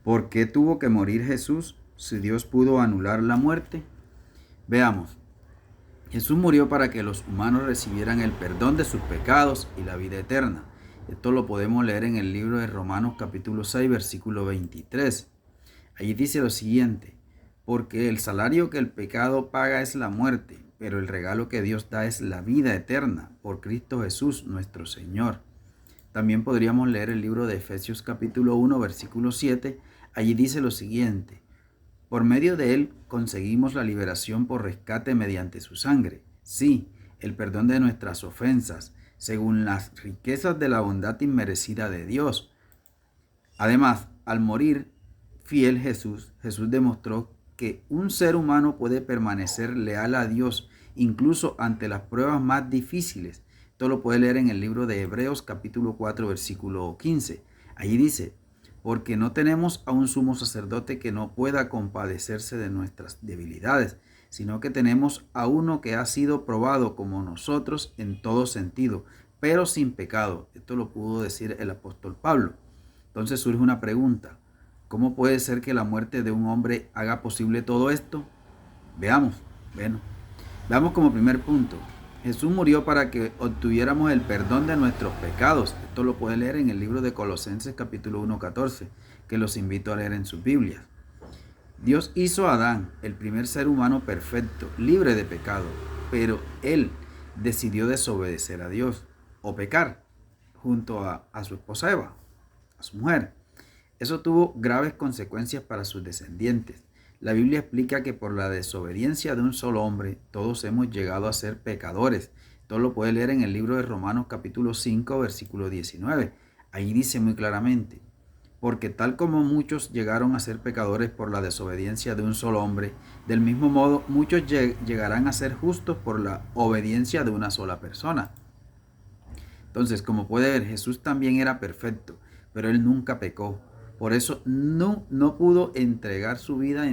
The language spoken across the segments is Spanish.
¿Por qué tuvo que morir Jesús si Dios pudo anular la muerte? Veamos. Jesús murió para que los humanos recibieran el perdón de sus pecados y la vida eterna. Esto lo podemos leer en el libro de Romanos capítulo 6, versículo 23. Allí dice lo siguiente: porque el salario que el pecado paga es la muerte, pero el regalo que Dios da es la vida eterna por Cristo Jesús nuestro Señor. También podríamos leer el libro de Efesios capítulo 1, versículo 7. Allí dice lo siguiente: por medio de él conseguimos la liberación por rescate mediante su sangre. Sí, el perdón de nuestras ofensas, según las riquezas de la bondad inmerecida de Dios. Además, al morir fiel Jesús demostró que un ser humano puede permanecer leal a Dios incluso ante las pruebas más difíciles. Esto lo puede leer en el libro de Hebreos capítulo 4 versículo 15. Allí dice: porque no tenemos a un sumo sacerdote que no pueda compadecerse de nuestras debilidades, sino que tenemos a uno que ha sido probado como nosotros en todo sentido, pero sin pecado. Esto lo pudo decir el apóstol Pablo. Entonces surge una pregunta: ¿cómo puede ser que la muerte de un hombre haga posible todo esto? Veamos. Veamos como primer punto. Jesús murió para que obtuviéramos el perdón de nuestros pecados. Esto lo puede leer en el libro de Colosenses capítulo 1:14, que los invito a leer en sus Biblias. Dios hizo a Adán, el primer ser humano perfecto, libre de pecado, pero él decidió desobedecer a Dios o pecar junto a su esposa Eva, a su mujer. Eso tuvo graves consecuencias para sus descendientes. La Biblia explica que por la desobediencia de un solo hombre, todos hemos llegado a ser pecadores. Todo lo puede leer en el libro de Romanos capítulo 5, versículo 19. Ahí dice muy claramente: porque tal como muchos llegaron a ser pecadores por la desobediencia de un solo hombre, del mismo modo muchos llegarán a ser justos por la obediencia de una sola persona. Entonces, como puede ver, Jesús también era perfecto, pero él nunca pecó. Por eso no pudo entregar su vida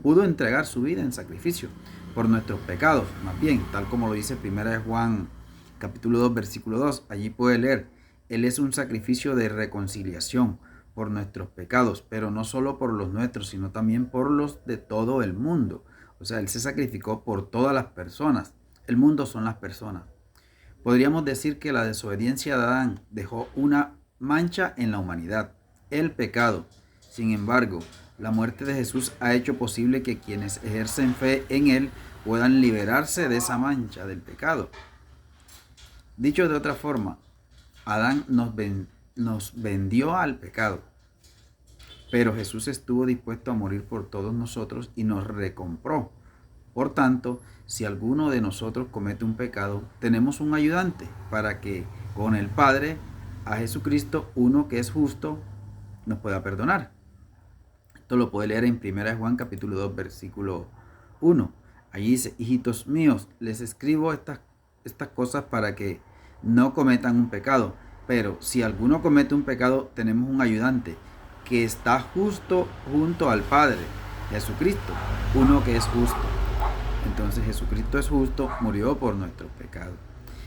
pudo entregar su vida en sacrificio por nuestros pecados. Más bien, tal como lo dice 1 Juan capítulo 2, versículo 2, allí puede leer: él es un sacrificio de reconciliación por nuestros pecados, pero no solo por los nuestros, sino también por los de todo el mundo. O sea, él se sacrificó por todas las personas. El mundo son las personas. Podríamos decir que la desobediencia de Adán dejó una mancha en la humanidad, el pecado. Sin embargo, la muerte de Jesús ha hecho posible que quienes ejercen fe en él puedan liberarse de esa mancha del pecado. Dicho de otra forma, Adán nos vendió al pecado, pero Jesús estuvo dispuesto a morir por todos nosotros y nos recompró. Por tanto, si alguno de nosotros comete un pecado, tenemos un ayudante para que con el Padre, a Jesucristo, uno que es justo, nos pueda perdonar. Esto lo puede leer en 1 Juan capítulo 2, versículo 1. Allí dice: hijitos míos, les escribo estas cosas para que no cometan un pecado. Pero si alguno comete un pecado, tenemos un ayudante que está justo junto al Padre, Jesucristo, uno que es justo. Entonces Jesucristo es justo, murió por nuestros pecados.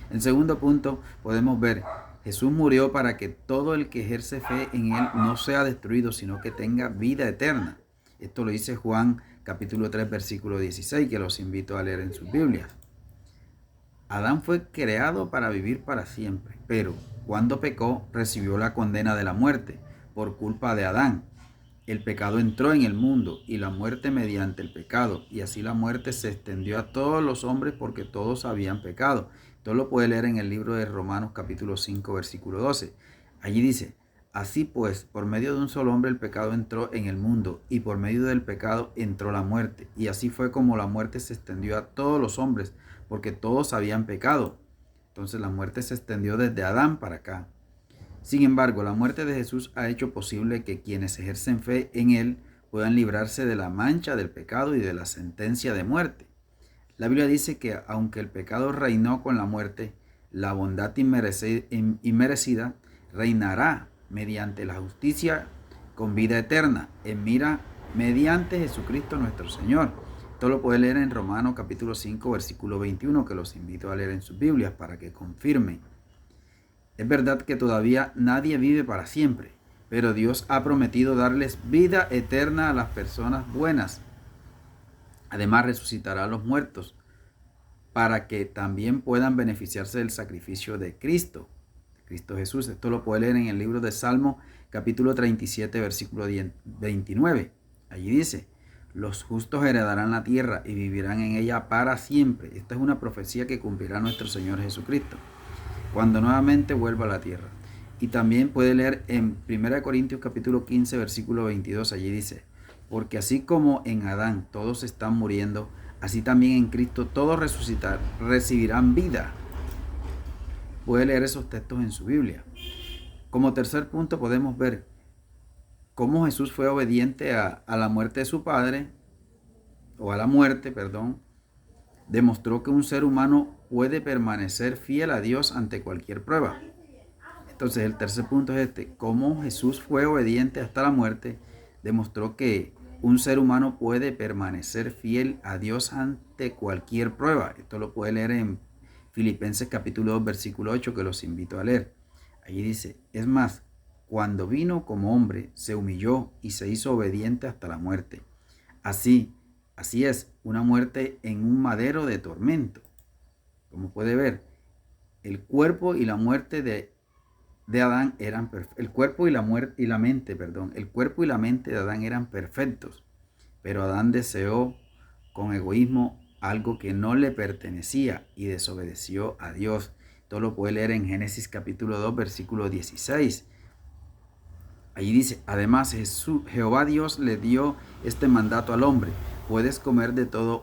En segundo punto, podemos ver: Jesús murió para que todo el que ejerce fe en él no sea destruido, sino que tenga vida eterna. Esto lo dice Juan capítulo 3, versículo 16, que los invito a leer en sus Biblias. Adán fue creado para vivir para siempre, pero cuando pecó recibió la condena de la muerte por culpa de Adán. El pecado entró en el mundo y la muerte mediante el pecado, y así la muerte se extendió a todos los hombres porque todos habían pecado. Esto lo puede leer en el libro de Romanos capítulo 5, versículo 12. Allí dice: así pues, por medio de un solo hombre el pecado entró en el mundo, y por medio del pecado entró la muerte. Y así fue como la muerte se extendió a todos los hombres, porque todos habían pecado. Entonces la muerte se extendió desde Adán para acá. Sin embargo, la muerte de Jesús ha hecho posible que quienes ejercen fe en él puedan librarse de la mancha del pecado y de la sentencia de muerte. La Biblia dice que aunque el pecado reinó con la muerte, la bondad inmerecida reinará mediante la justicia con vida eterna mediante Jesucristo nuestro Señor. Esto lo puede leer en Romanos capítulo 5, versículo 21, que los invito a leer en sus Biblias para que confirmen. Es verdad que todavía nadie vive para siempre, pero Dios ha prometido darles vida eterna a las personas buenas. Además, resucitará a los muertos para que también puedan beneficiarse del sacrificio de Cristo Jesús. Esto lo puede leer en el libro de Salmo, capítulo 37, versículo 29. Allí dice: los justos heredarán la tierra y vivirán en ella para siempre. Esta es una profecía que cumplirá nuestro Señor Jesucristo cuando nuevamente vuelva a la tierra. Y también puede leer en 1 Corintios capítulo 15, versículo 22. Allí dice: porque así como en Adán todos están muriendo, así también en Cristo todos recibirán vida. Puede leer esos textos en su Biblia. Como tercer punto podemos ver cómo Jesús fue obediente a la muerte de su Padre, o a la muerte, perdón. Demostró que un ser humano puede permanecer fiel a Dios ante cualquier prueba. Entonces el tercer punto es este: cómo Jesús fue obediente hasta la muerte, demostró que un ser humano puede permanecer fiel a Dios ante cualquier prueba. Esto lo puede leer en Filipenses capítulo 2, versículo 8, que los invito a leer. Allí dice: es más, cuando vino como hombre, se humilló y se hizo obediente hasta la muerte. Así es, una muerte en un madero de tormento. Como puede ver, el cuerpo y la muerte de Adán eran el cuerpo y la mente de Adán eran perfectos, pero Adán deseó con egoísmo algo que no le pertenecía y desobedeció a Dios. Esto lo puede leer en Génesis capítulo 2, versículo 16. Allí dice: además Jehová Dios le dio este mandato al hombre: puedes comer de todo